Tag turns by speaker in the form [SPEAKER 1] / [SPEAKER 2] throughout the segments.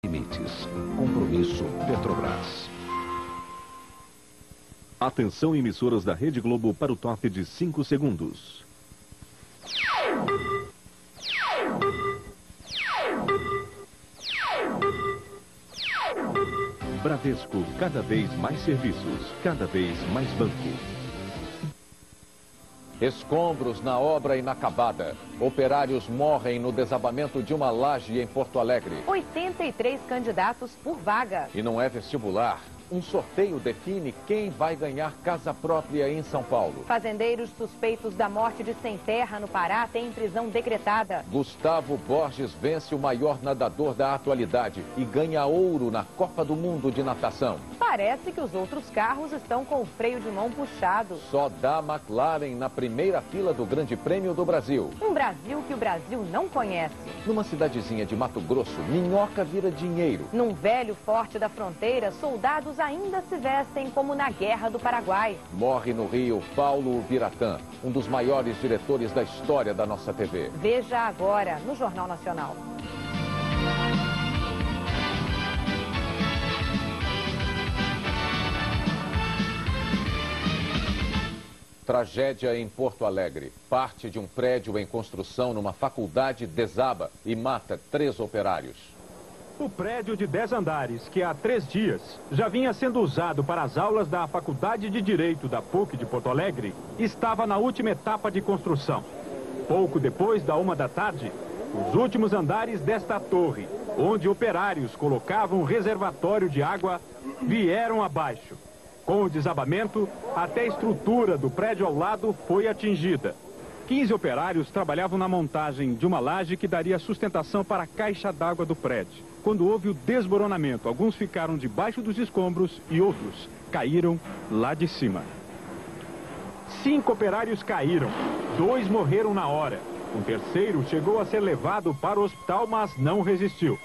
[SPEAKER 1] limites. Compromisso Petrobras.
[SPEAKER 2] Atenção, emissoras da Rede Globo, para o top de 5 segundos. Bradesco, cada vez mais serviços, cada vez mais banco.
[SPEAKER 3] Escombros na obra inacabada. Operários morrem no desabamento de uma laje em Porto Alegre.
[SPEAKER 4] 83 candidatos por vaga.
[SPEAKER 3] E não é vestibular. Um sorteio define quem vai ganhar casa própria em São Paulo.
[SPEAKER 4] Fazendeiros suspeitos da morte de Sem Terra, no Pará, têm prisão decretada.
[SPEAKER 3] Gustavo Borges vence o maior nadador da atualidade e ganha ouro na Copa do Mundo de natação.
[SPEAKER 4] Parece que os outros carros estão com o freio de mão puxado.
[SPEAKER 3] Só dá McLaren na primeira fila do Grande Prêmio do Brasil.
[SPEAKER 4] Um Brasil que o Brasil não conhece.
[SPEAKER 3] Numa cidadezinha de Mato Grosso, minhoca vira dinheiro.
[SPEAKER 4] Num velho forte da fronteira, soldados ainda se vestem como na Guerra do Paraguai.
[SPEAKER 3] Morre no Rio Paulo Biratã, um dos maiores diretores da história da nossa TV.
[SPEAKER 4] Veja agora no Jornal Nacional.
[SPEAKER 3] Tragédia em Porto Alegre. Parte de um prédio em construção numa faculdade desaba e mata 3 operários.
[SPEAKER 5] O prédio de 10 andares, que há 3 dias já vinha sendo usado para as aulas da Faculdade de Direito da PUC de Porto Alegre, estava na última etapa de construção. Pouco depois da 1 da tarde, os últimos andares desta torre, onde operários colocavam um reservatório de água, vieram abaixo. Com o desabamento, até a estrutura do prédio ao lado foi atingida. 15 operários trabalhavam na montagem de uma laje que daria sustentação para a caixa d'água do prédio. Quando houve o desmoronamento, alguns ficaram debaixo dos escombros e outros caíram lá de cima. 5 operários caíram, 2 morreram na hora. Um terceiro chegou a ser levado para o hospital, mas não resistiu.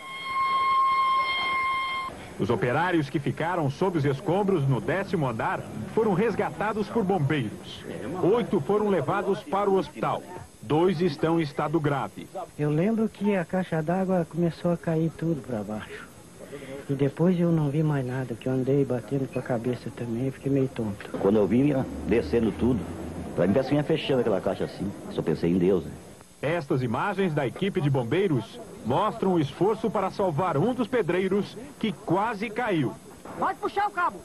[SPEAKER 5] Os operários que ficaram sob os escombros no 10º andar foram resgatados por bombeiros. 8 foram levados para o hospital. 2 estão em estado grave.
[SPEAKER 6] Eu lembro que a caixa d'água começou a cair tudo para baixo. E depois eu não vi mais nada, que eu andei batendo com a cabeça também, fiquei meio tonto.
[SPEAKER 7] Quando eu vi descendo tudo, pra mim parece que ia fechando aquela caixa assim. Só pensei em Deus, né?
[SPEAKER 5] Estas imagens da equipe de bombeiros mostram o esforço para salvar um dos pedreiros que quase caiu.
[SPEAKER 8] Pode puxar o cabo.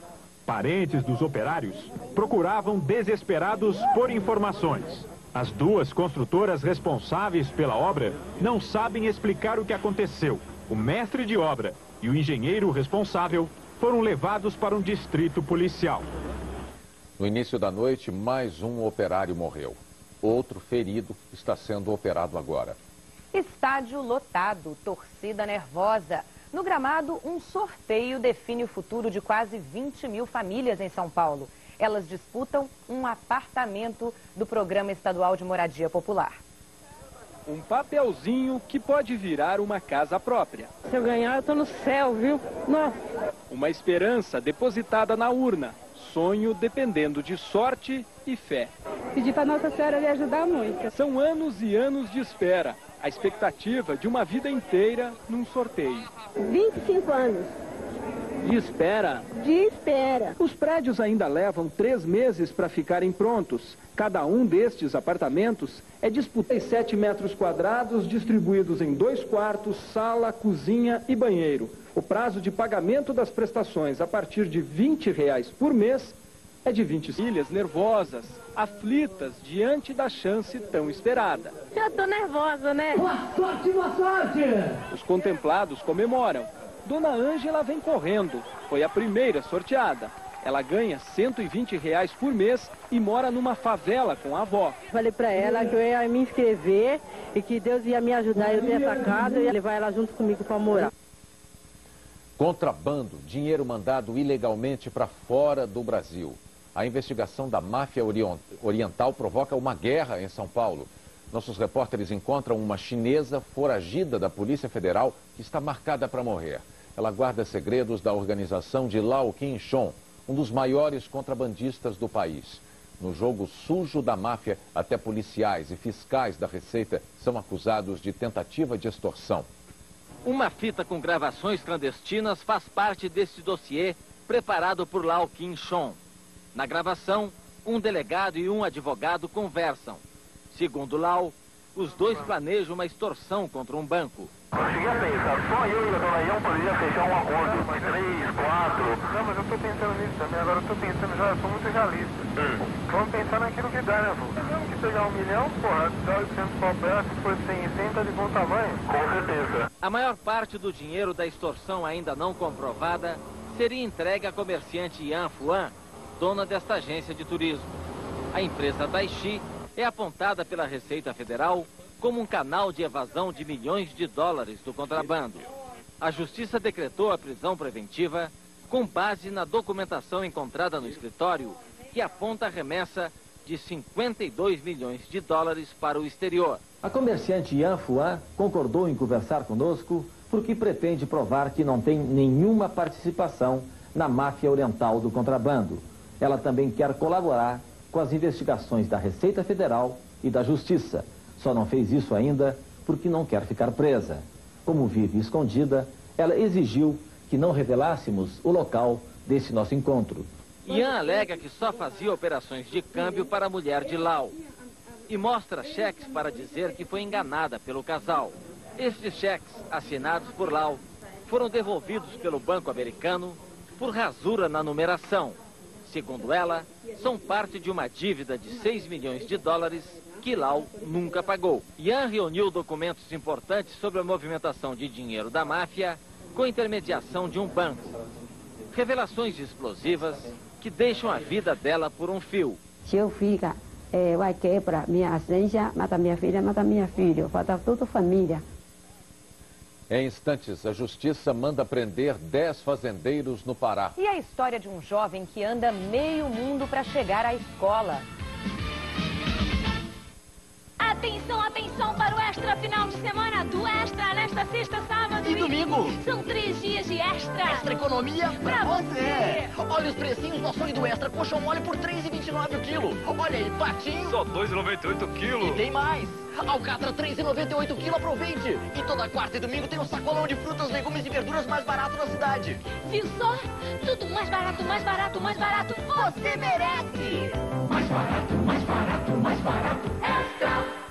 [SPEAKER 5] Parentes dos operários procuravam desesperados por informações. As 2 construtoras responsáveis pela obra não sabem explicar o que aconteceu. O mestre de obra e o engenheiro responsável foram levados para um distrito policial.
[SPEAKER 3] No início da noite, mais um operário morreu. Outro ferido está sendo operado agora.
[SPEAKER 4] Estádio lotado, torcida nervosa. No gramado, um sorteio define o futuro de quase 20 mil famílias em São Paulo. Elas disputam um apartamento do Programa Estadual de Moradia Popular.
[SPEAKER 9] Um papelzinho que pode virar uma casa própria.
[SPEAKER 6] Se eu ganhar, eu tô no céu, viu? Nossa.
[SPEAKER 9] Uma esperança depositada na urna. Sonho dependendo de sorte e fé.
[SPEAKER 10] Pedir para Nossa Senhora lhe ajudar muito.
[SPEAKER 9] São anos e anos de espera. A expectativa de uma vida inteira num sorteio.
[SPEAKER 10] 25 anos.
[SPEAKER 9] De espera?
[SPEAKER 10] De espera.
[SPEAKER 9] Os prédios ainda levam 3 meses para ficarem prontos. Cada um destes apartamentos é disputado em 7 metros quadrados, distribuídos em 2 quartos, sala, cozinha e banheiro. O prazo de pagamento das prestações a partir de R$20 por mês é de 20 ilhas nervosas, aflitas diante da chance tão esperada.
[SPEAKER 10] Eu tô nervosa, né?
[SPEAKER 8] Boa sorte, boa sorte!
[SPEAKER 9] Os contemplados comemoram. Dona Ângela vem correndo. Foi a primeira sorteada. Ela ganha R$120 por mês e mora numa favela com a avó.
[SPEAKER 6] Falei pra ela que eu ia me inscrever e que Deus ia me ajudar a ter essa casa e ia levar ela junto comigo para morar.
[SPEAKER 3] Contrabando, dinheiro mandado ilegalmente para fora do Brasil. A investigação da máfia oriental provoca uma guerra em São Paulo. Nossos repórteres encontram uma chinesa foragida da Polícia Federal que está marcada para morrer. Ela guarda segredos da organização de Lau Qin-shon, um dos maiores contrabandistas do país. No jogo sujo da máfia, até policiais e fiscais da Receita são acusados de tentativa de extorsão.
[SPEAKER 11] Uma fita com gravações clandestinas faz parte desse dossiê preparado por Lau Kim-chon. Na gravação, um delegado e um advogado conversam. Segundo Lau, os dois planejam uma extorsão contra um banco.
[SPEAKER 12] Eu cheguei a pensar, só eu e a dona Ião poderia fechar um acordo, mas 3, 4... Não, mas eu tô pensando nisso também, agora eu tô pensando, já sou muito realista. Vamos pensar naquilo que dá, né, vô? Mesmo que pegar 1 milhão, porra, dá 800 pau pra ela, se for 100, tá de bom tamanho. Com certeza.
[SPEAKER 11] A maior parte do dinheiro da extorsão ainda não comprovada seria entregue à comerciante Yan Fuan, dona desta agência de turismo. A empresa Daishi é apontada pela Receita Federal como um canal de evasão de milhões de dólares do contrabando. A Justiça decretou a prisão preventiva com base na documentação encontrada no escritório, que aponta a remessa de 52 milhões de dólares para o exterior.
[SPEAKER 3] A comerciante Yan Fuan concordou em conversar conosco porque pretende provar que não tem nenhuma participação na máfia oriental do contrabando. Ela também quer colaborar com as investigações da Receita Federal e da Justiça. Só não fez isso ainda porque não quer ficar presa. Como vive escondida, ela exigiu que não revelássemos o local desse nosso encontro.
[SPEAKER 11] Yan alega que só fazia operações de câmbio para a mulher de Lau e mostra cheques para dizer que foi enganada pelo casal. Estes cheques, assinados por Lau, foram devolvidos pelo banco americano por rasura na numeração. Segundo ela, são parte de uma dívida de 6 milhões de dólares que Lau nunca pagou. Yan reuniu documentos importantes sobre a movimentação de dinheiro da máfia com intermediação de um banco. Revelações explosivas que deixam a vida dela por um fio.
[SPEAKER 10] Se eu ficar, vai quebrar minha agência, mata minha filha, falta toda a família.
[SPEAKER 3] Em instantes, a Justiça manda prender 10 fazendeiros no Pará.
[SPEAKER 4] E a história de um jovem que anda meio mundo para chegar à escola.
[SPEAKER 13] Atenção, atenção para o Extra final de semana do Extra nesta sexta, sábado
[SPEAKER 8] e domingo.
[SPEAKER 13] São 3 dias de Extra.
[SPEAKER 8] Extra economia pra você. Olha os precinhos do açougue do Extra. Coxão mole por R$ 3,29 o quilo. Olha aí, patinho.
[SPEAKER 14] Só R$ 2,98 o quilo.
[SPEAKER 8] E tem mais. Alcatra R$ 3,98 o quilo, aproveite. E toda quarta e domingo tem um sacolão de frutas, legumes e verduras mais barato na cidade.
[SPEAKER 13] Viu só? Tudo mais barato, mais barato, mais barato. Você merece.
[SPEAKER 15] Mais barato, mais barato, mais barato. Extra.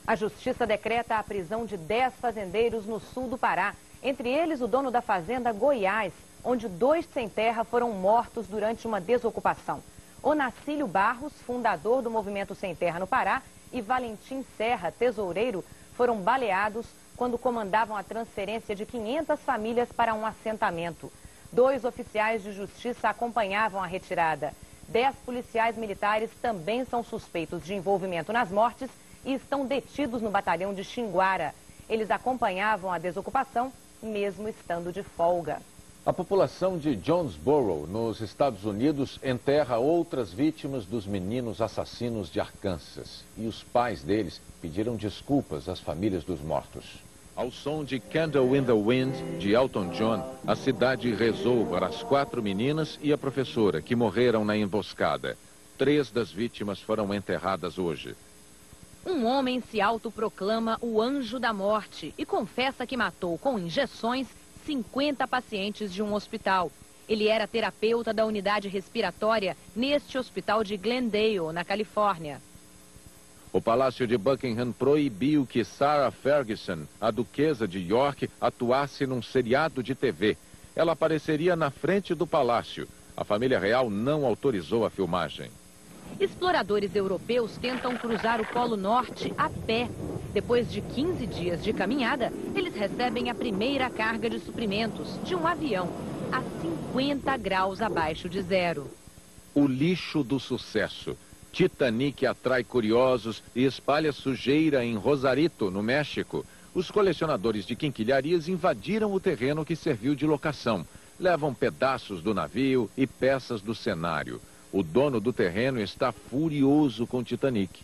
[SPEAKER 4] A Justiça decreta a prisão de 10 fazendeiros no sul do Pará. Entre eles, o dono da fazenda Goiás, onde 2 sem terra foram mortos durante uma desocupação. Onacílio Barros, fundador do Movimento Sem Terra no Pará, e Valentim Serra, tesoureiro, foram baleados quando comandavam a transferência de 500 famílias para um assentamento. 2 oficiais de justiça acompanhavam a retirada. 10 policiais militares também são suspeitos de envolvimento nas mortes e estão detidos no batalhão de Xinguara. Eles acompanhavam a desocupação, mesmo estando de folga.
[SPEAKER 3] A população de Jonesboro, nos Estados Unidos, enterra outras vítimas dos meninos assassinos de Arkansas. E os pais deles pediram desculpas às famílias dos mortos. Ao som de Candle in the Wind, de Elton John, a cidade rezou para as 4 meninas e a professora que morreram na emboscada. 3 das vítimas foram enterradas hoje.
[SPEAKER 4] Um homem se autoproclama o anjo da morte e confessa que matou com injeções 50 pacientes de um hospital. Ele era terapeuta da unidade respiratória neste hospital de Glendale, na Califórnia.
[SPEAKER 3] O Palácio de Buckingham proibiu que Sarah Ferguson, a duquesa de York, atuasse num seriado de TV. Ela apareceria na frente do palácio. A família real não autorizou a filmagem.
[SPEAKER 4] Exploradores europeus tentam cruzar o Polo Norte a pé. Depois de 15 dias de caminhada, eles recebem a primeira carga de suprimentos de um avião a 50 graus abaixo de zero.
[SPEAKER 3] O lixo do sucesso. Titanic atrai curiosos e espalha sujeira em Rosarito, no México. Os colecionadores de quinquilharias invadiram o terreno que serviu de locação. Levam pedaços do navio e peças do cenário. O dono do terreno está furioso com Titanic.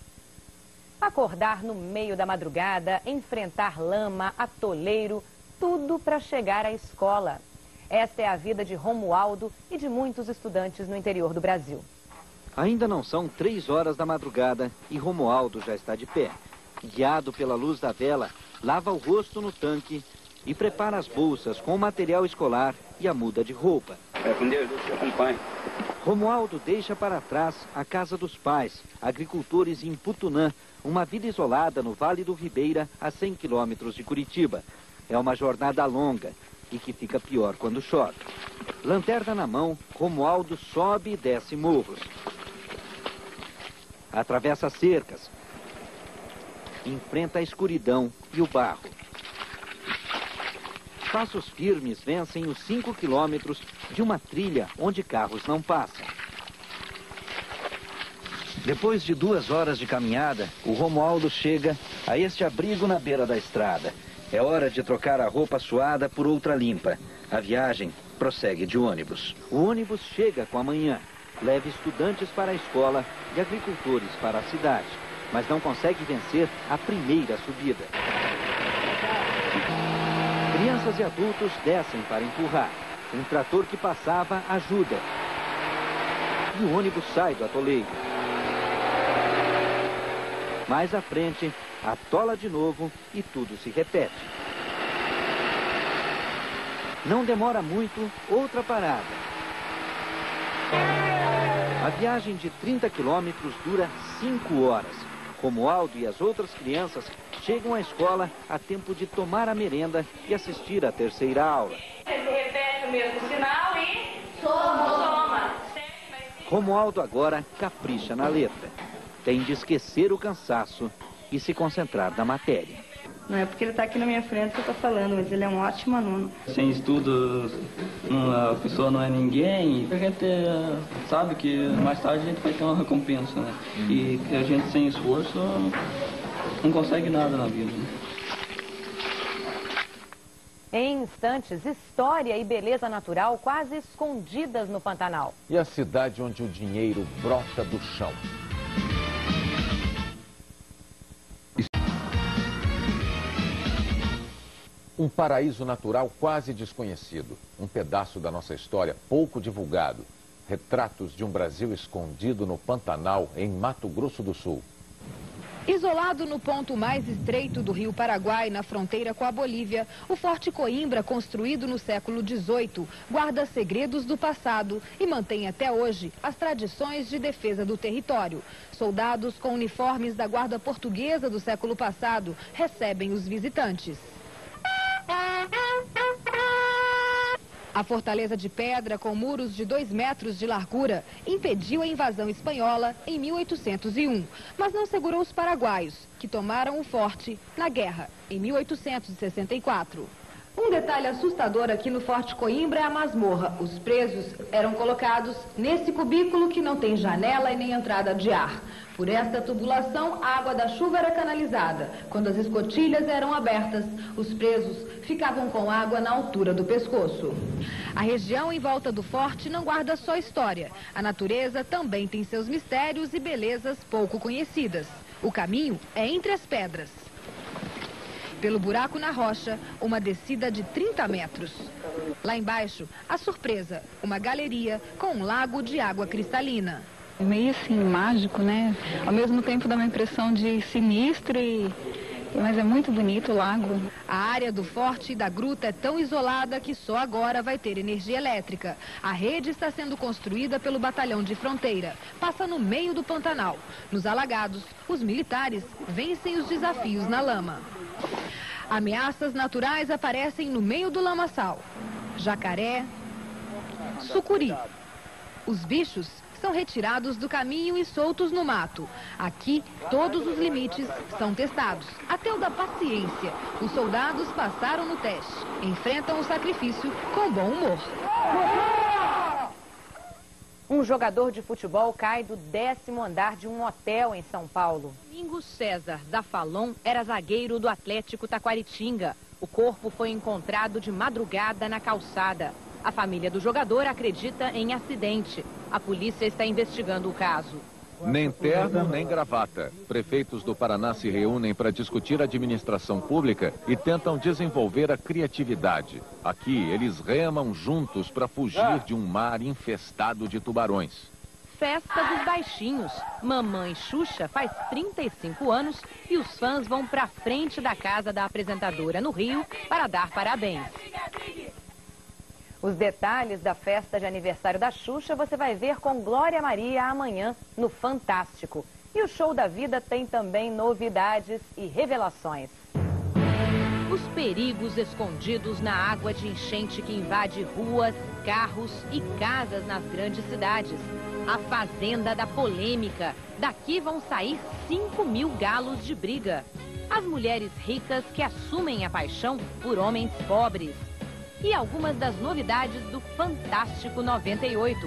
[SPEAKER 4] Acordar no meio da madrugada, enfrentar lama, atoleiro, tudo para chegar à escola. Esta é a vida de Romualdo e de muitos estudantes no interior do Brasil.
[SPEAKER 16] Ainda não são 3 horas da madrugada e Romualdo já está de pé.
[SPEAKER 14] Guiado pela luz da vela, lava o rosto no tanque e prepara as bolsas com o material escolar e a muda de roupa.
[SPEAKER 16] Com Deus, Deus te acompanhe.
[SPEAKER 14] Romualdo deixa para trás a casa dos pais, agricultores em Putunã, uma vida isolada no Vale do Ribeira, a 100 quilômetros de Curitiba. É uma jornada longa e que fica pior quando chove. Lanterna na mão, Romualdo sobe e desce morros. Atravessa cercas. Enfrenta a escuridão e o barro. Passos firmes vencem os 5 quilômetros de uma trilha onde carros não passam. Depois de 2 horas de caminhada, o Romualdo chega a este abrigo na beira da estrada. É hora de trocar a roupa suada por outra limpa. A viagem prossegue de ônibus. O ônibus chega com a manhã. Leva estudantes para a escola e agricultores para a cidade, mas não consegue vencer a primeira subida. Crianças e adultos descem para empurrar. Um trator que passava ajuda. E o ônibus sai do atoleiro. Mais à frente, atola de novo e tudo se repete. Não demora muito, outra parada. A viagem de 30 quilômetros dura 5 horas. Romualdo e as outras crianças chegam à escola a tempo de tomar a merenda e assistir à terceira aula.
[SPEAKER 13] Ele repete o mesmo sinal e soma.
[SPEAKER 14] Romualdo agora capricha na letra. Tem de esquecer o cansaço e se concentrar na matéria.
[SPEAKER 17] Não é porque ele está aqui na minha frente que eu estou falando, mas ele é um ótimo aluno.
[SPEAKER 18] Sem estudo, a pessoa não é ninguém. A gente sabe que mais tarde a gente vai ter uma recompensa, né? E a gente sem esforço não consegue nada na vida, né?
[SPEAKER 4] Em instantes, história e beleza natural quase escondidas no Pantanal.
[SPEAKER 3] E a cidade onde o dinheiro brota do chão. Um paraíso natural quase desconhecido. Um pedaço da nossa história pouco divulgado. Retratos de um Brasil escondido no Pantanal, em Mato Grosso do Sul.
[SPEAKER 19] Isolado no ponto mais estreito do rio Paraguai, na fronteira com a Bolívia, o Forte Coimbra, construído no século XVIII, guarda segredos do passado e mantém até hoje as tradições de defesa do território. Soldados com uniformes da Guarda Portuguesa do século passado recebem os visitantes. A fortaleza de pedra, com muros de 2 metros de largura, impediu a invasão espanhola em 1801, mas não segurou os paraguaios, que tomaram o forte na guerra, em 1864. Um detalhe assustador aqui no Forte Coimbra é a masmorra. Os presos eram colocados nesse cubículo que não tem janela e nem entrada de ar. Por esta tubulação, a água da chuva era canalizada. Quando as escotilhas eram abertas, os presos ficavam com água na altura do pescoço. A região em volta do forte não guarda só história. A natureza também tem seus mistérios e belezas pouco conhecidas. O caminho é entre as pedras. Pelo buraco na rocha, uma descida de 30 metros. Lá embaixo, a surpresa, uma galeria com um lago de água cristalina.
[SPEAKER 20] Meio assim, mágico, né? Ao mesmo tempo dá uma impressão de sinistro, mas é muito bonito o lago.
[SPEAKER 19] A área do forte e da gruta é tão isolada que só agora vai ter energia elétrica. A rede está sendo construída pelo Batalhão de Fronteira. Passa no meio do Pantanal. Nos alagados, os militares vencem os desafios na lama. Ameaças naturais aparecem no meio do lamaçal. Jacaré, sucuri. Os bichos são retirados do caminho e soltos no mato. Aqui, todos os limites são testados, até o da paciência. Os soldados passaram no teste, enfrentam o sacrifício com bom humor.
[SPEAKER 4] Um jogador de futebol cai do 10º andar de um hotel em São Paulo. Domingos César da Falon era zagueiro do Atlético Taquaritinga. O corpo foi encontrado de madrugada na calçada. A família do jogador acredita em acidente. A polícia está investigando o caso.
[SPEAKER 3] Nem terno, nem gravata. Prefeitos do Paraná se reúnem para discutir a administração pública e tentam desenvolver a criatividade. Aqui, eles remam juntos para fugir de um mar infestado de tubarões.
[SPEAKER 4] Festa dos Baixinhos. Mamãe Xuxa faz 35 anos e os fãs vão pra frente da casa da apresentadora no Rio para dar parabéns. Os detalhes da festa de aniversário da Xuxa você vai ver com Glória Maria amanhã no Fantástico. E o Show da Vida tem também novidades e revelações. Os perigos escondidos na água de enchente que invade ruas, carros e casas nas grandes cidades. A Fazenda da Polêmica. Daqui vão sair 5.000 galos de briga. As mulheres ricas que assumem a paixão por homens pobres. E algumas das novidades do Fantástico 98.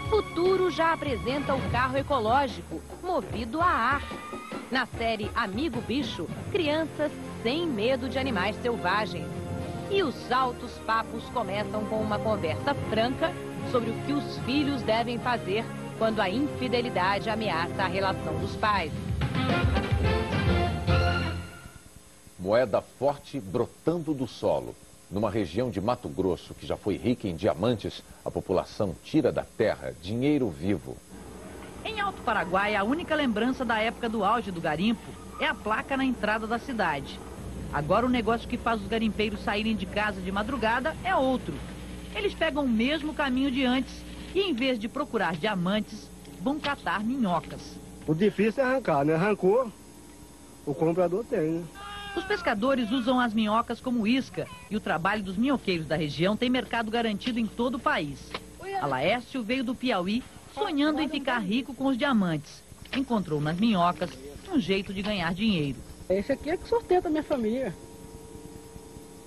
[SPEAKER 4] Futuro já apresenta o carro ecológico, movido a ar. Na série Amigo Bicho, crianças sem medo de animais selvagens. E os altos papos começam com uma conversa franca sobre o que os filhos devem fazer quando a infidelidade ameaça a relação dos pais.
[SPEAKER 3] Moeda forte brotando do solo. Numa região de Mato Grosso que já foi rica em diamantes, a população tira da terra dinheiro vivo.
[SPEAKER 16] Em Alto Paraguai, a única lembrança da época do auge do garimpo é a placa na entrada da cidade. Agora o negócio que faz os garimpeiros saírem de casa de madrugada é outro. Eles pegam o mesmo caminho de antes e, em vez de procurar diamantes, vão catar minhocas.
[SPEAKER 21] O difícil é arrancar, né? Arrancou, o comprador tem, né?
[SPEAKER 16] Os pescadores usam as minhocas como isca e o trabalho dos minhoqueiros da região tem mercado garantido em todo o país. A Laércio veio do Piauí sonhando em ficar rico com os diamantes. Encontrou nas minhocas um jeito de ganhar dinheiro.
[SPEAKER 6] Esse aqui é que sustenta a minha família.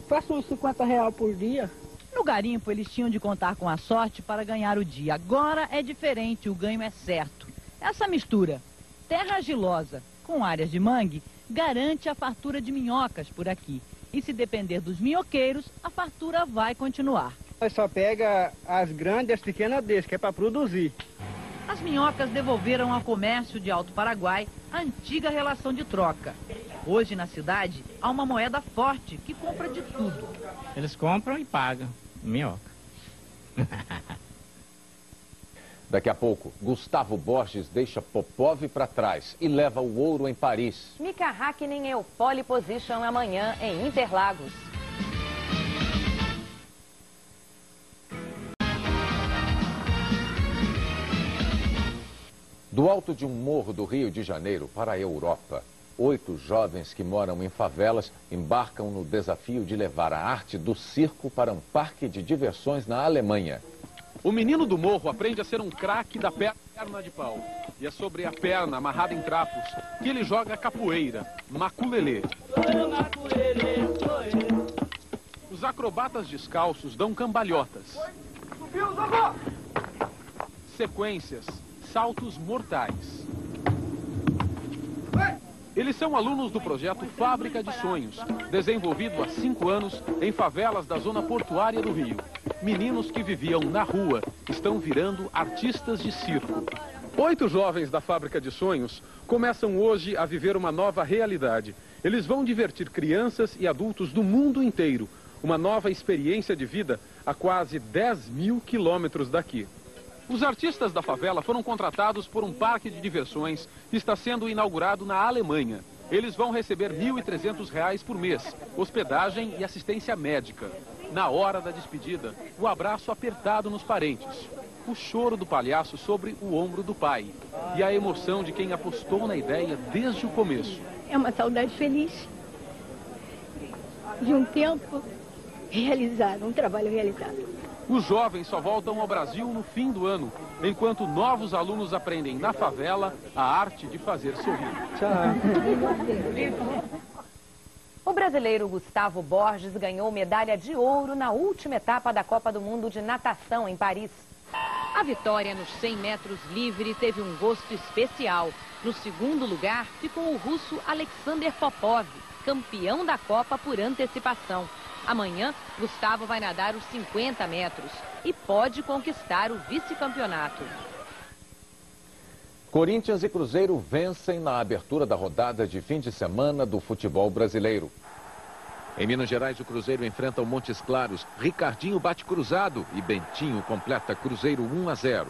[SPEAKER 6] Faço uns R$50 por dia.
[SPEAKER 16] No garimpo eles tinham de contar com a sorte para ganhar o dia. Agora é diferente, o ganho é certo. Essa mistura terra argilosa com áreas de mangue garante a fartura de minhocas por aqui. E se depender dos minhoqueiros, a fartura vai continuar.
[SPEAKER 21] Nós só pega as grandes e as pequenas deles, que é para produzir.
[SPEAKER 16] As minhocas devolveram ao comércio de Alto Paraguai a antiga relação de troca. Hoje, na cidade, há uma moeda forte que compra de tudo.
[SPEAKER 22] Eles compram e pagam. Minhoca.
[SPEAKER 3] Daqui a pouco, Gustavo Borges deixa Popov para trás e leva o ouro em Paris.
[SPEAKER 4] Mika Hakkinen é o pole position amanhã em Interlagos.
[SPEAKER 3] Do alto de um morro do Rio de Janeiro para a Europa, 8 jovens que moram em favelas embarcam no desafio de levar a arte do circo para um parque de diversões na Alemanha.
[SPEAKER 23] O menino do morro aprende a ser um craque da perna de pau. E é sobre a perna amarrada em trapos que ele joga capoeira, maculelê. Os acrobatas descalços dão cambalhotas, sequências, saltos mortais. Eles são alunos do projeto Fábrica de Sonhos, desenvolvido há 5 anos em favelas da zona portuária do Rio. Meninos que viviam na rua estão virando artistas de circo. 8 jovens da Fábrica de Sonhos começam hoje a viver uma nova realidade. Eles vão divertir crianças e adultos do mundo inteiro. Uma nova experiência de vida a quase 10.000 quilômetros daqui. Os artistas da favela foram contratados por um parque de diversões que está sendo inaugurado na Alemanha. Eles vão receber R$ 1.300 por mês, hospedagem e assistência médica. Na hora da despedida, o abraço apertado nos parentes, o choro do palhaço sobre o ombro do pai e a emoção de quem apostou na ideia desde o começo.
[SPEAKER 24] É uma saudade feliz de um tempo realizado, um trabalho realizado.
[SPEAKER 23] Os jovens só voltam ao Brasil no fim do ano, enquanto novos alunos aprendem na favela a arte de fazer sorrir.
[SPEAKER 4] O brasileiro Gustavo Borges ganhou medalha de ouro na última etapa da Copa do Mundo de Natação em Paris. A vitória nos 100 metros livre teve um gosto especial. No segundo lugar ficou o russo Alexander Popov, campeão da Copa por antecipação. Amanhã, Gustavo vai nadar os 50 metros e pode conquistar o vice-campeonato.
[SPEAKER 3] Corinthians e Cruzeiro vencem na abertura da rodada de fim de semana do futebol brasileiro. Em Minas Gerais, o Cruzeiro enfrenta o Montes Claros. Ricardinho bate cruzado e Bentinho completa Cruzeiro 1-0.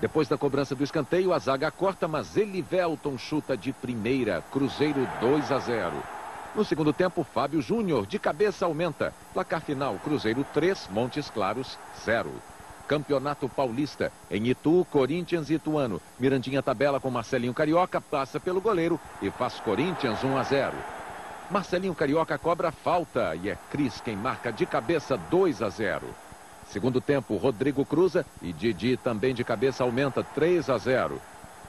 [SPEAKER 3] Depois da cobrança do escanteio, a zaga corta, mas Elivelton chuta de primeira. Cruzeiro 2-0. No segundo tempo, Fábio Júnior de cabeça aumenta. Placar final, Cruzeiro 3, Montes Claros 0. Campeonato Paulista. Em Itu, Corinthians e Ituano. Mirandinha tabela com Marcelinho Carioca, passa pelo goleiro e faz Corinthians 1-0. Marcelinho Carioca cobra falta e é Cris quem marca de cabeça 2-0. Segundo tempo, Rodrigo cruza e Didi também de cabeça aumenta 3-0.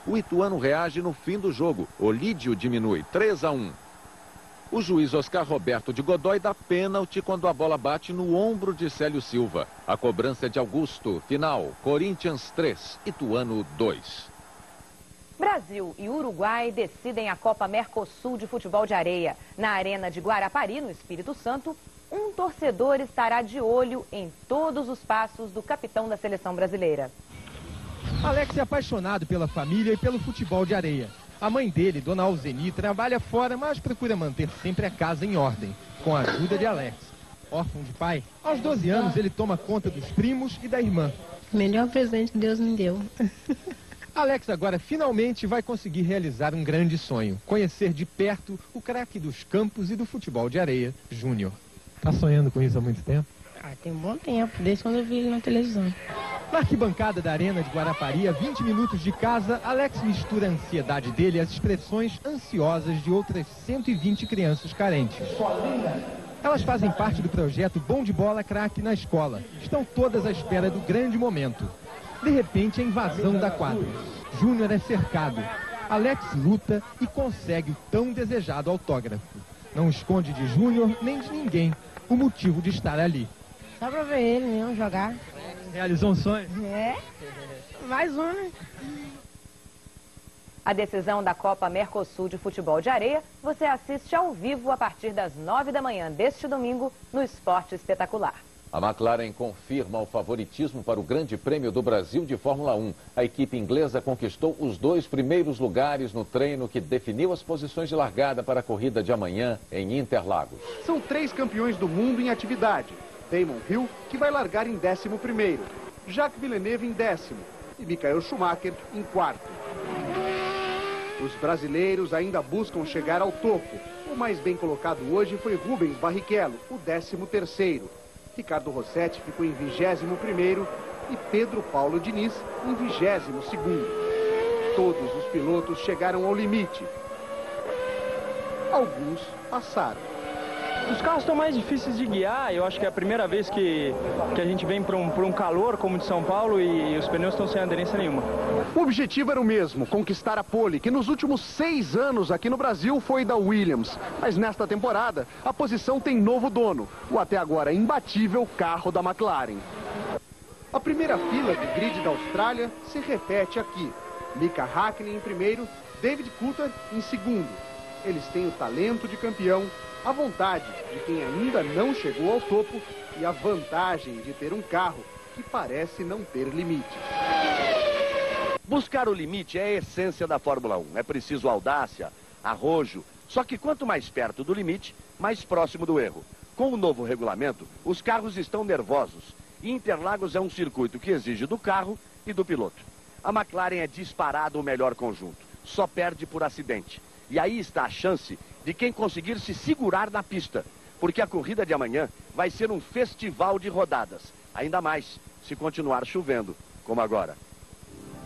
[SPEAKER 3] O Ituano reage no fim do jogo. Olídio diminui 3-1. O juiz Oscar Roberto de Godoy dá pênalti quando a bola bate no ombro de Célio Silva. A cobrança é de Augusto. Final, Corinthians 3, Ituano 2.
[SPEAKER 4] Brasil e Uruguai decidem a Copa Mercosul de futebol de areia. Na Arena de Guarapari, no Espírito Santo, um torcedor estará de olho em todos os passos do capitão da seleção brasileira.
[SPEAKER 1] Alex é apaixonado pela família e pelo futebol de areia. A mãe dele, Dona Alzeni, trabalha fora, mas procura manter sempre a casa em ordem, com a ajuda de Alex. Órfão de pai, aos 12 anos ele toma conta dos primos e da irmã.
[SPEAKER 24] Melhor presente que Deus me deu.
[SPEAKER 1] Alex agora finalmente vai conseguir realizar um grande sonho, conhecer de perto o craque dos campos e do futebol de areia, Júnior. Tá sonhando com isso há muito tempo?
[SPEAKER 24] Tem um bom tempo, desde quando eu vi ele na televisão.
[SPEAKER 1] Na arquibancada da Arena de Guarapari, a 20 minutos de casa, Alex mistura a ansiedade dele às expressões ansiosas de outras 120 crianças carentes. Elas fazem parte do projeto Bom de Bola Craque na escola. Estão todas à espera do grande momento. De repente, a invasão da quadra. Júnior é cercado. Alex luta e consegue o tão desejado autógrafo. Não esconde de Júnior nem de ninguém o motivo de estar ali.
[SPEAKER 24] Só pra ver ele mesmo jogar.
[SPEAKER 1] Realizou um sonho?
[SPEAKER 24] É, mais um, né?
[SPEAKER 4] A decisão da Copa Mercosul de futebol de areia você assiste ao vivo a partir das 9 da manhã deste domingo no Esporte Espetacular.
[SPEAKER 3] A McLaren confirma o favoritismo para o Grande Prêmio do Brasil de Fórmula 1. A equipe inglesa conquistou os 2 primeiros lugares no treino que definiu as posições de largada para a corrida de amanhã em Interlagos.
[SPEAKER 2] São 3 campeões do mundo em atividade. Damon Hill, que vai largar em 11º, Jacques Villeneuve em 10º e Michael Schumacher em 4º. Os brasileiros ainda buscam chegar ao topo. O mais bem colocado hoje foi Rubens Barrichello, o 13º. Ricardo Rossetti ficou em 21º e Pedro Paulo Diniz em 22º. Todos os pilotos chegaram ao limite. Alguns passaram.
[SPEAKER 5] Os carros estão mais difíceis de guiar. Eu acho que é a primeira vez que a gente vem para um calor como o de São Paulo e os pneus estão sem aderência nenhuma.
[SPEAKER 2] O objetivo era o mesmo, conquistar a pole, que nos últimos 6 anos aqui no Brasil foi da Williams. Mas nesta temporada, a posição tem novo dono, o até agora imbatível carro da McLaren. A primeira fila de grid da Austrália se repete aqui. Mika Hakkinen em primeiro, David Coulthard em segundo. Eles têm o talento de campeão, a vontade de quem ainda não chegou ao topo e a vantagem de ter um carro que parece não ter limite.
[SPEAKER 7] Buscar o limite é a essência da Fórmula 1. É preciso audácia, arrojo. Só que quanto mais perto do limite, mais próximo do erro. Com o novo regulamento, os carros estão nervosos. E Interlagos é um circuito que exige do carro e do piloto. A McLaren é disparado o melhor conjunto. Só perde por acidente. E aí está a chance de quem conseguir se segurar na pista, porque a corrida de amanhã vai ser um festival de rodadas, ainda mais se continuar chovendo, como agora.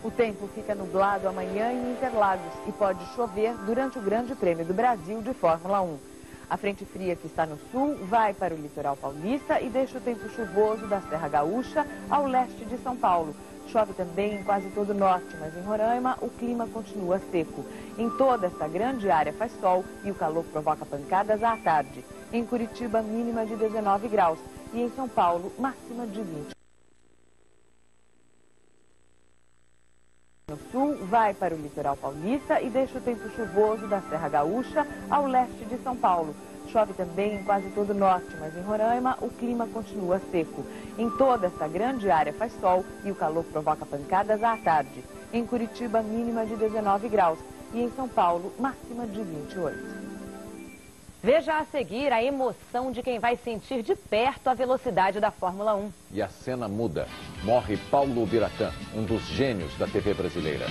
[SPEAKER 4] O tempo fica nublado amanhã em Interlagos e pode chover durante o Grande Prêmio do Brasil de Fórmula 1. A frente fria que está no sul vai para o litoral paulista e deixa o tempo chuvoso da Serra Gaúcha ao leste de São Paulo. Chove também em quase todo o norte, mas em Roraima o clima continua seco. Em toda essa grande área faz sol e o calor provoca pancadas à tarde. Em Curitiba, mínima de 19 graus e em São Paulo, máxima de 20. No sul, vai para o litoral paulista e deixa o tempo chuvoso da Serra Gaúcha ao leste de São Paulo. Chove também em quase todo o norte, mas em Roraima o clima continua seco. Em toda essa grande área faz sol e o calor provoca pancadas à tarde. Em Curitiba, mínima de 19 graus e em São Paulo, máxima de 28. Veja a seguir a emoção de quem vai sentir de perto a velocidade da Fórmula 1.
[SPEAKER 3] E a cena muda. Morre Paulo Biratã, um dos gênios da TV brasileira.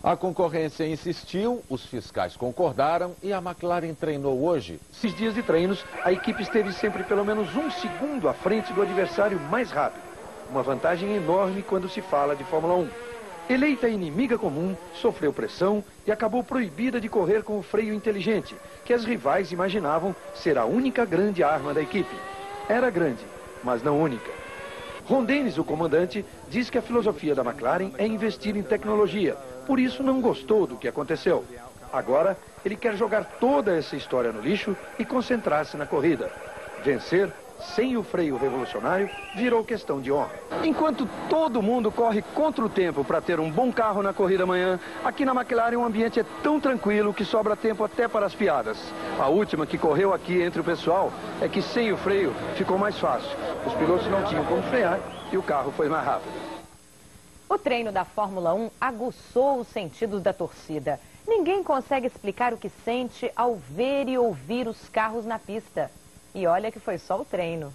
[SPEAKER 3] A concorrência insistiu, os fiscais concordaram e a McLaren treinou hoje.
[SPEAKER 9] Nesses dias de treinos, a equipe esteve sempre pelo menos 1 segundo à frente do adversário mais rápido. Uma vantagem enorme quando se fala de Fórmula 1. Eleita inimiga comum, sofreu pressão e acabou proibida de correr com o freio inteligente, que as rivais imaginavam ser a única grande arma da equipe. Era grande, mas não única. Ron Dennis, o comandante, diz que a filosofia da McLaren é investir em tecnologia, por isso não gostou do que aconteceu. Agora, ele quer jogar toda essa história no lixo e concentrar-se na corrida. Vencer sem o freio revolucionário virou questão de honra. Enquanto todo mundo corre contra o tempo para ter um bom carro na corrida amanhã, aqui na McLaren o ambiente é tão tranquilo que sobra tempo até para as piadas. A última que correu aqui entre o pessoal é que sem o freio ficou mais fácil. Os pilotos não tinham como frear e o carro foi mais rápido.
[SPEAKER 4] O treino da Fórmula 1 aguçou os sentidos da torcida. Ninguém consegue explicar o que sente ao ver e ouvir os carros na pista. E olha que foi só o treino.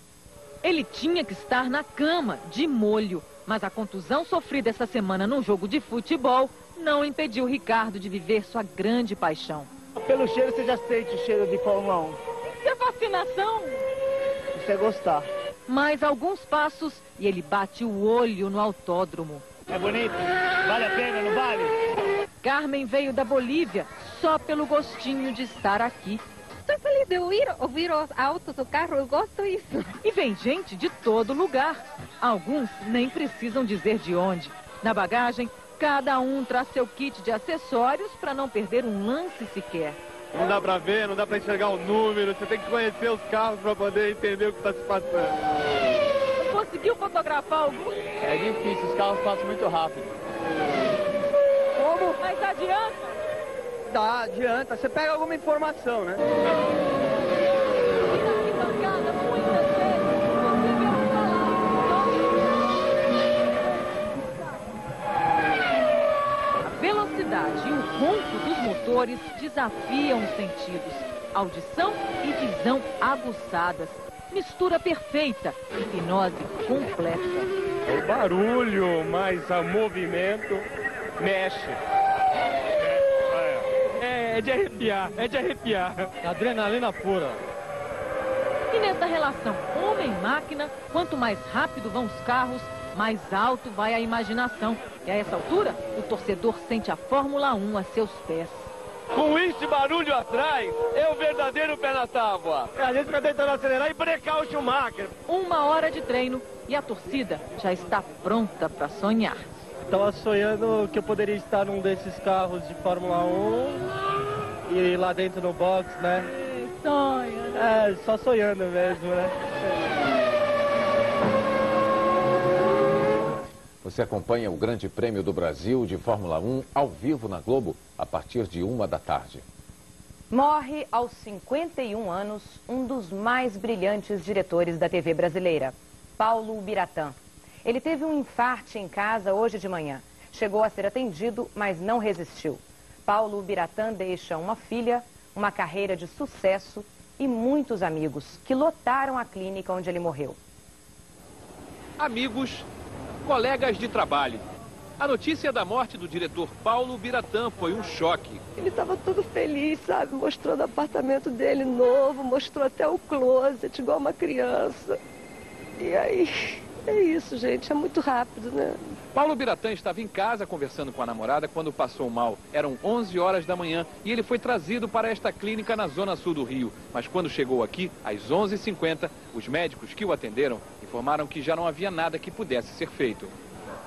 [SPEAKER 16] Ele tinha que estar na cama, de molho. Mas a contusão sofrida essa semana num jogo de futebol não impediu Ricardo de viver sua grande paixão.
[SPEAKER 21] Pelo cheiro, você já sente o cheiro de Fórmula 1.
[SPEAKER 16] Isso é fascinação.
[SPEAKER 21] Isso é gostar.
[SPEAKER 16] Mais alguns passos e ele bate o olho no autódromo.
[SPEAKER 21] É bonito? Vale a pena, não vale?
[SPEAKER 16] Carmen veio da Bolívia só pelo gostinho de estar aqui.
[SPEAKER 10] Estou feliz de ouvir os autos, o carro, eu gosto disso.
[SPEAKER 16] E vem gente de todo lugar. Alguns nem precisam dizer de onde. Na bagagem, cada um traz seu kit de acessórios para não perder um lance sequer.
[SPEAKER 11] Não dá para ver, não dá para enxergar o número, você tem que conhecer os carros para poder entender o que está se passando.
[SPEAKER 16] Conseguiu fotografar algum?
[SPEAKER 11] É difícil, os carros passam muito rápido.
[SPEAKER 16] Como? Mas adianta?
[SPEAKER 21] Tá, adianta. Você pega alguma informação, né?
[SPEAKER 16] A velocidade e o ronco dos motores desafiam os sentidos. Audição e visão aguçadas. Mistura perfeita, hipnose completa.
[SPEAKER 11] O barulho mais o movimento mexe. É de arrepiar, é de arrepiar. Adrenalina pura.
[SPEAKER 16] E nessa relação homem-máquina, quanto mais rápido vão os carros, mais alto vai a imaginação. E a essa altura, o torcedor sente a Fórmula 1 a seus pés.
[SPEAKER 11] Com este barulho atrás, é o verdadeiro pé na tábua. A gente fica tentando acelerar e brecar o Schumacher.
[SPEAKER 16] 1 hora de treino e a torcida já está pronta para sonhar.
[SPEAKER 21] Estava sonhando que eu poderia estar num desses carros de Fórmula 1 e ir lá dentro no box, né?
[SPEAKER 16] Sonha.
[SPEAKER 21] É, só sonhando mesmo, né?
[SPEAKER 3] Você acompanha o Grande Prêmio do Brasil de Fórmula 1 ao vivo na Globo a partir de 1 da tarde.
[SPEAKER 4] Morre aos 51 anos um dos mais brilhantes diretores da TV brasileira, Paulo Biratã. Ele teve um infarte em casa hoje de manhã. Chegou a ser atendido, mas não resistiu. Paulo Biratã deixa uma filha, uma carreira de sucesso e muitos amigos que lotaram a clínica onde ele morreu.
[SPEAKER 23] Amigos, colegas de trabalho. A notícia da morte do diretor Paulo Biratã foi um choque.
[SPEAKER 12] Ele estava todo feliz, sabe? Mostrando o apartamento dele novo, mostrou até o closet, igual uma criança. E aí, é isso, gente, é muito rápido, né?
[SPEAKER 23] Paulo Biratã estava em casa conversando com a namorada quando passou mal. Eram 11 horas da manhã e ele foi trazido para esta clínica na zona sul do Rio. Mas quando chegou aqui, às 11h50, os médicos que o atenderam informaram que já não havia nada que pudesse ser feito.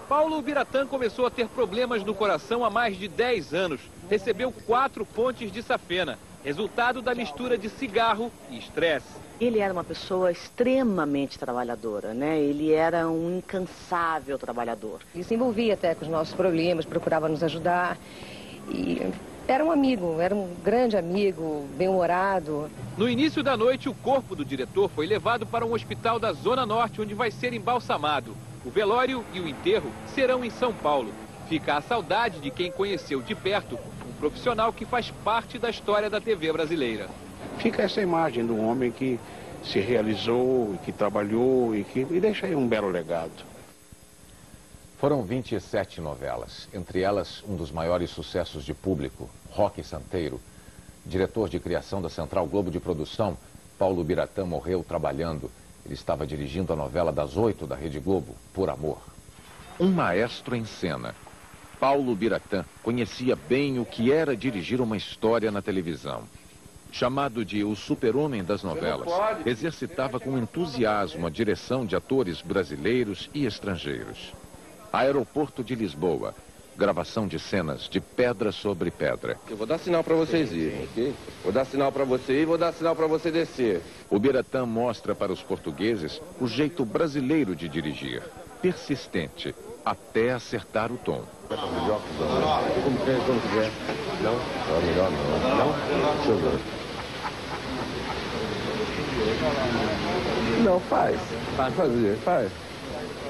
[SPEAKER 23] Paulo Biratã começou a ter problemas no coração há mais de 10 anos. Recebeu 4 pontes de safena, resultado da mistura de cigarro e estresse.
[SPEAKER 25] Ele era uma pessoa extremamente trabalhadora, né? Ele era um incansável trabalhador.
[SPEAKER 12] Ele se envolvia até com os nossos problemas, procurava nos ajudar. E era um amigo, era um grande amigo, bem-humorado.
[SPEAKER 23] No início da noite, o corpo do diretor foi levado para um hospital da Zona Norte, onde vai ser embalsamado. O velório e o enterro serão em São Paulo. Fica a saudade de quem conheceu de perto um profissional que faz parte da história da TV brasileira.
[SPEAKER 8] Fica essa imagem do homem que se realizou, que trabalhou e deixa aí um belo legado.
[SPEAKER 3] Foram 27 novelas, entre elas um dos maiores sucessos de público, Roque Santeiro. Diretor de criação da Central Globo de Produção, Paulo Biratã morreu trabalhando. Ele estava dirigindo a novela das 8 da Rede Globo, Por Amor. Um maestro em cena. Paulo Biratã conhecia bem o que era dirigir uma história na televisão. Chamado de o super-homem das novelas, exercitava com entusiasmo a direção de atores brasileiros e estrangeiros. Aeroporto de Lisboa, gravação de cenas de pedra sobre pedra.
[SPEAKER 13] Eu vou dar sinal para vocês irem, ok? Vou dar sinal para você ir, vou dar sinal para você descer.
[SPEAKER 3] O Biratã mostra para os portugueses o jeito brasileiro de dirigir, persistente, até acertar o tom.
[SPEAKER 13] Como quiser. Não? Melhor não. Não? Deixa eu ver. Não, faz. Faz.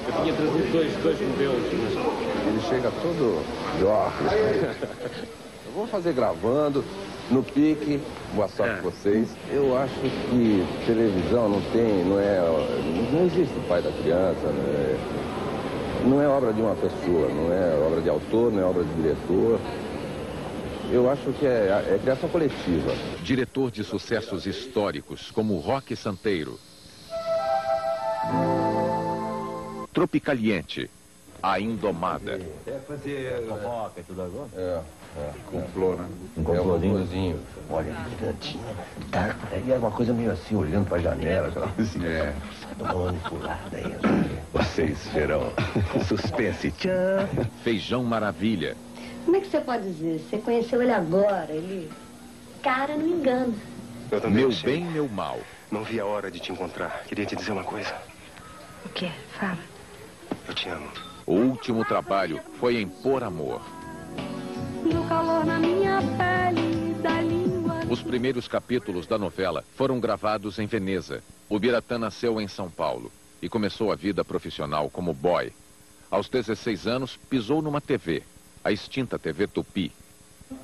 [SPEAKER 11] Eu tinha trazido dois modelos.
[SPEAKER 13] Ele chega todo de óculos. Eu vou fazer gravando, no pique. Boa sorte pra vocês. Eu acho que televisão não existe o pai da criança, não é obra de uma pessoa, não é obra de autor, não é obra de diretor. Eu acho que é criação coletiva.
[SPEAKER 3] Diretor de sucessos históricos, como Roque Santeiro. Tropicaliente, A Indomada.
[SPEAKER 13] Fazer fofoca e tudo agora? Complô, né? Um complôzinho.
[SPEAKER 14] Olha, cantinho, tá? E era uma coisa meio assim, olhando pra janela, assim. Dá uma manipulada aí.
[SPEAKER 13] Vocês verão. Suspense. Tchan.
[SPEAKER 3] Feijão Maravilha.
[SPEAKER 24] Como é que você pode dizer? Você conheceu ele agora, ele... Cara, não engana.
[SPEAKER 13] Eu também
[SPEAKER 3] Meu bem, meu mal.
[SPEAKER 13] Não vi a hora de te encontrar. Queria te dizer uma coisa.
[SPEAKER 24] O quê? Fala.
[SPEAKER 13] Eu te amo.
[SPEAKER 3] O último trabalho foi em Por Amor.
[SPEAKER 24] E o calor na minha pele, da língua...
[SPEAKER 3] Os primeiros capítulos da novela foram gravados em Veneza. O Biratã nasceu em São Paulo e começou a vida profissional como boy. Aos 16 anos, pisou numa TV, a extinta TV Tupi.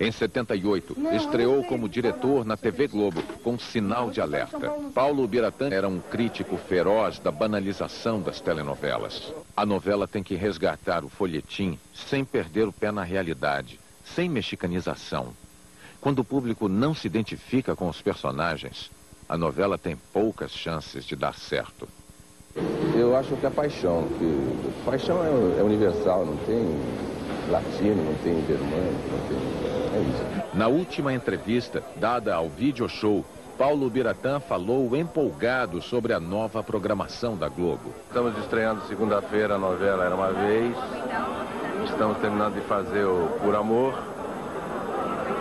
[SPEAKER 3] Em 78, estreou como diretor na TV Globo, com Sinal de Alerta. Paulo Biratã era um crítico feroz da banalização das telenovelas. A novela tem que resgatar o folhetim sem perder o pé na realidade, sem mexicanização. Quando o público não se identifica com os personagens, a novela tem poucas chances de dar certo.
[SPEAKER 13] Eu acho que a paixão, paixão é universal, não tem latino, não tem germânico, não tem... É isso.
[SPEAKER 3] Na última entrevista, dada ao Video Show, Paulo Biratã falou empolgado sobre a nova programação da Globo.
[SPEAKER 13] Estamos estreando segunda-feira a novela Era Uma Vez. Estamos terminando de fazer o Por Amor.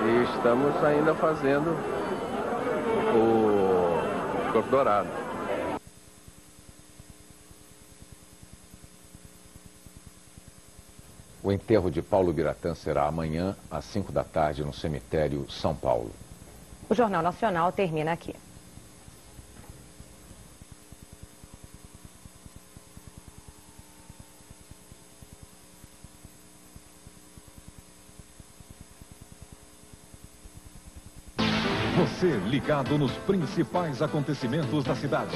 [SPEAKER 13] E estamos ainda fazendo o Corpo Dourado.
[SPEAKER 3] O enterro de Paulo Biratã será amanhã, às 5 da tarde, no cemitério São Paulo.
[SPEAKER 4] O Jornal Nacional termina aqui.
[SPEAKER 15] Você ligado nos principais acontecimentos da cidade.